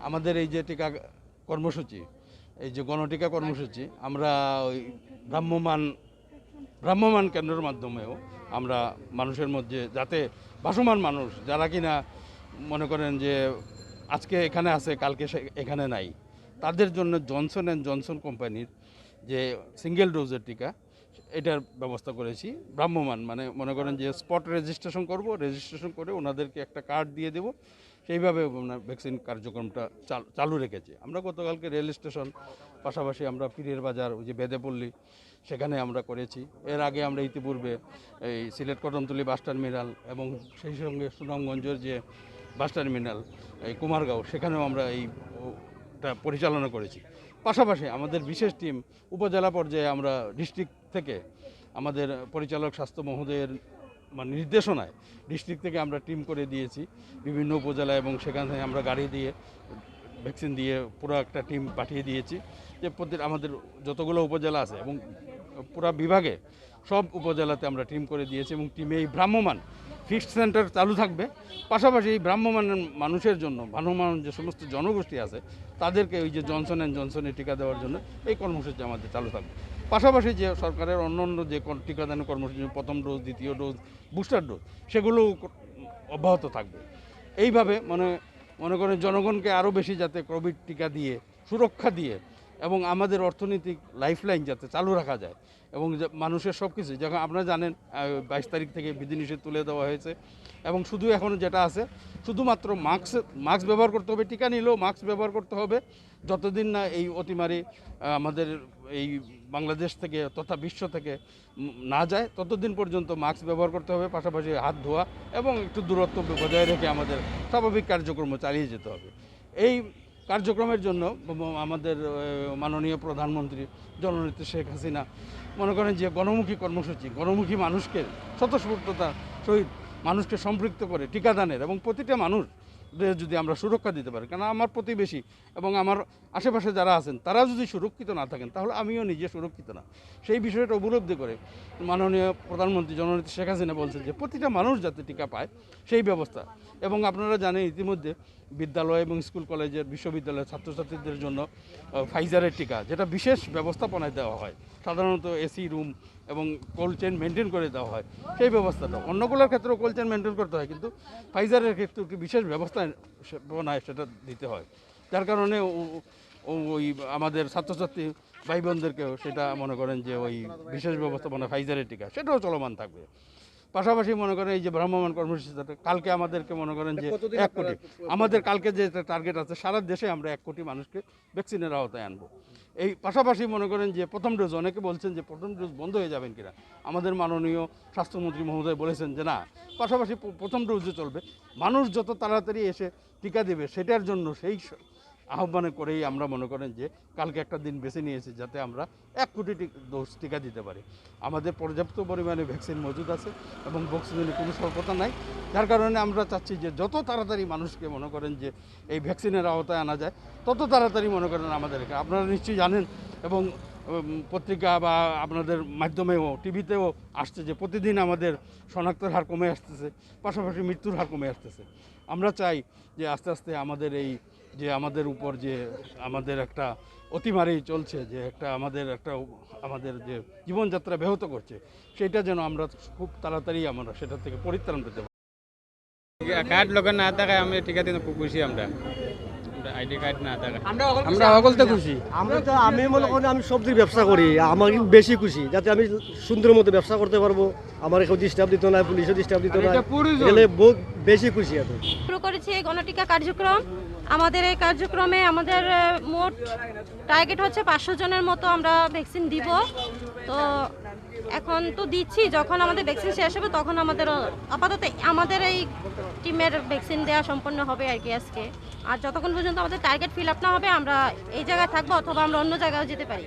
আমাদের এই যে টিকা কর্মসূচি, এই যে গণটিকা কর্মসূচি, আমরা ওই ভ্রাম্যমাণ কেন্দ্রের মাধ্যমেও আমরা মানুষের মধ্যে, যাতে ভাসমান মানুষ যারা কিনা মনে করেন যে আজকে এখানে আছে কালকে এখানে নাই, তাদের জন্য জনসন অ্যান্ড জনসন কোম্পানির যে সিঙ্গেল ডোজের টিকা, এটার ব্যবস্থা করেছি। ভ্রাম্যমাণ মানে মনে করেন যে স্পট রেজিস্ট্রেশন করব, রেজিস্ট্রেশন করে ওনাদেরকে একটা কার্ড দিয়ে দেব, সেইভাবে ভ্যাকসিন কার্যক্রমটা চালু রেখেছি। আমরা গতকালকে রেল স্টেশন, পাশাপাশি আমরা পীরের বাজার, ওই যে বেদেপল্লী, সেখানে আমরা করেছি। এর আগে আমরা ইতিপূর্বে এই সিলেট কদমতলী বাস টার্মিনাল এবং সেই সঙ্গে সুনামগঞ্জের যে বাস টার্মিনাল এই কুমারগাঁও, সেখানেও আমরা এইটা পরিচালনা করেছি। পাশাপাশি আমাদের বিশেষ টিম উপজেলা পর্যায়ে আমরা ডিস্ট্রিক্ট থেকে আমাদের পরিচালক স্বাস্থ্য মহোদয়ের মানে নির্দেশনায় ডিস্ট্রিক্ট থেকে আমরা টিম করে দিয়েছি বিভিন্ন উপজেলা, এবং সেখানে আমরা গাড়ি দিয়ে ভ্যাকসিন দিয়ে পুরো একটা টিম পাঠিয়ে দিয়েছি। যে আমাদের যতগুলো উপজেলা আছে এবং পুরো বিভাগে সব উপজেলাতে আমরা টিম করে দিয়েছি, এবং টিমে এই ভ্রাম্যমাণ ফিক্সড সেন্টার চালু থাকবে। পাশাপাশি এই ভ্রাম্যমাণ মানুষের জন্য, ভ্রাম্যমাণ যে সমস্ত জনগোষ্ঠী আছে তাদেরকে ওই যে জনসন অ্যান্ড জনসনের টিকা দেওয়ার জন্য এই কর্মসূচি আমাদের চালু থাকবে। পাশাপাশি যে সরকারের অন্য যে টিকাদান কর্মসূচি, প্রথম ডোজ, দ্বিতীয় ডোজ, বুস্টার ডোজ, সেগুলোও অব্যাহত থাকবে। এইভাবে মনে করেন জনগণকে আরও বেশি যাতে কোভিড টিকা দিয়ে সুরক্ষা দিয়ে এবং আমাদের অর্থনৈতিক লাইফলাইন যাতে চালু রাখা যায়, এবং মানুষের সব কিছু, যখন আপনারা জানেন 22 তারিখ থেকে বিধিনিষেধ তুলে দেওয়া হয়েছে, এবং শুধু এখন যেটা আছে শুধুমাত্র মাস্ক ব্যবহার করতে হবে। টিকা নিলেও মাস্ক ব্যবহার করতে হবে যতদিন না এই অতিমারি আমাদের এই বাংলাদেশ থেকে তথা বিশ্ব থেকে না যায়, ততদিন পর্যন্ত মাস্ক ব্যবহার করতে হবে। পাশাপাশি হাত ধোয়া এবং একটু দূরত্ব বজায় রেখে আমাদের স্বাভাবিক কার্যক্রম চালিয়ে যেতে হবে। এই কার্যক্রমের জন্য আমাদের মাননীয় প্রধানমন্ত্রী জননেত্রী শেখ হাসিনা মনে করেন যে গণমুখী কর্মসূচি, গণমুখী মানুষকে স্বতঃস্ফূর্ততার সহিত মানুষকে সম্পৃক্ত করে টিকাদানের, এবং প্রতিটা মানুষ যদি আমরা সুরক্ষা দিতে পারি, কারণ আমার প্রতিবেশী এবং আমার আশেপাশে যারা আছেন তারা যদি সুরক্ষিত না থাকেন তাহলে আমিও নিজে সুরক্ষিত না। সেই বিষয়টা উপলব্ধি করে মাননীয় প্রধানমন্ত্রী জননেত্রী শেখ হাসিনা বলছেন যে প্রতিটা মানুষ যাতে টিকা পায় সেই ব্যবস্থা। এবং আপনারা জানেন ইতিমধ্যে বিদ্যালয় এবং স্কুল কলেজের বিশ্ববিদ্যালয়ের ছাত্রছাত্রীদের জন্য ফাইজারের টিকা, যেটা বিশেষ ব্যবস্থাপনায় দেওয়া হয়, সাধারণত এসি রুম এবং কোল্ড চেইন মেনটেন করে দেওয়া হয়, সেই ব্যবস্থাটা অন্যগুলোর ক্ষেত্রেও কোল্ড চেইন মেনটেন করতে হয়, কিন্তু ফাইজারের ক্ষেত্রে একটি বিশেষ ব্যবস্থাপনায় সেটা দিতে হয়। যার কারণে ওই আমাদের ছাত্রছাত্রী ভাই বোনদেরকেও সেটা মনে করেন যে ওই বিশেষ ব্যবস্থাপনা ফাইজারের টিকা সেটাও চলমান থাকবে। পাশাপাশি মনে করেন এই যে ভ্রাম্যমাণ কর্মসূচিতে কালকে আমাদেরকে মনে করেন যে 1 কোটি, আমাদের কালকে যে টার্গেট আছে সারা দেশে আমরা 1 কোটি মানুষকে ভ্যাকসিনের আওতায় আনবো। এই পাশাপাশি মনে করেন যে প্রথম ডোজ, অনেকে বলছেন যে প্রথম ডোজ বন্ধ হয়ে যাবেন কিনা, আমাদের মাননীয় স্বাস্থ্যমন্ত্রী মহোদয় বলেছেন যে না, পাশাপাশি প্রথম ডোজে চলবে। মানুষ যত তাড়াতাড়ি এসে টিকা দেবে সেটার জন্য সেই আহ্বানে করেই আমরা মনে করেন যে কালকে একটা দিন বেছে নিয়েছি যাতে আমরা 1 কোটি ডোজ টিকা দিতে পারি। আমাদের পর্যাপ্ত পরিমাণে ভ্যাকসিন মজুদ আছে এবং ভ্যাকসিনের কোনো স্বল্পতা নাই। যার কারণে আমরা চাচ্ছি যে যত তাড়াতাড়ি মানুষকে মনে করেন যে এই ভ্যাকসিনের আওতায় আনা যায় তত তাড়াতাড়ি মনে করেন আমাদের এখানে। আপনারা নিশ্চয়ই জানেন এবং পত্রিকা বা আপনাদের মাধ্যমেও টিভিতেও আসছে যে প্রতিদিন আমাদের শনাক্তের হার কমে আসতেছে, পাশাপাশি মৃত্যুর হার কমে আসতেছে। আমরা চাই যে আস্তে আস্তে আমাদের এই যে আমাদের উপর যে আমাদের একটা অতিমারি চলছে, যে আমাদের যে জীবনযাত্রা ব্যাহত করছে, সেটা যেন আমরা খুব তাড়াতাড়ি আমরা সেটা থেকে পরিত্রাণ পেতে পারি। কার্ড লোকের না থাকায় আমি টিকা দিতে খুব খুশি। আমরা আইডি কার্ড না থাকায় আমরা সকলতে খুশি। আমি মনে করি আমি সবজির ব্যবসা করি, আমার বেশি খুশি যাতে আমি সুন্দর মতো ব্যবসা করতে পারবো, আমার কেউ ডিস্টার্ব দিত না, পুলিশও ডিস্টার্ব দিত না, গেলে বহুত বেশি খুশি। এখন শুরু করেছি এই গণটিকা কার্যক্রম। আমাদের এই কার্যক্রমে আমাদের মোট টার্গেট হচ্ছে 500 জনের মতো আমরা ভ্যাকসিন দিব। তো এখন তো দিচ্ছি, যখন আমাদের ভ্যাকসিন শেষ হবে তখন আমাদের আপাতত আমাদের এই টিমের ভ্যাকসিন দেওয়া সম্পন্ন হবে আর কি আজকে। আর যতক্ষণ পর্যন্ত আমাদের টার্গেট ফিল আপ না হবে আমরা এই জায়গায় থাকবো, অথবা আমরা অন্য জায়গায় যেতে পারি।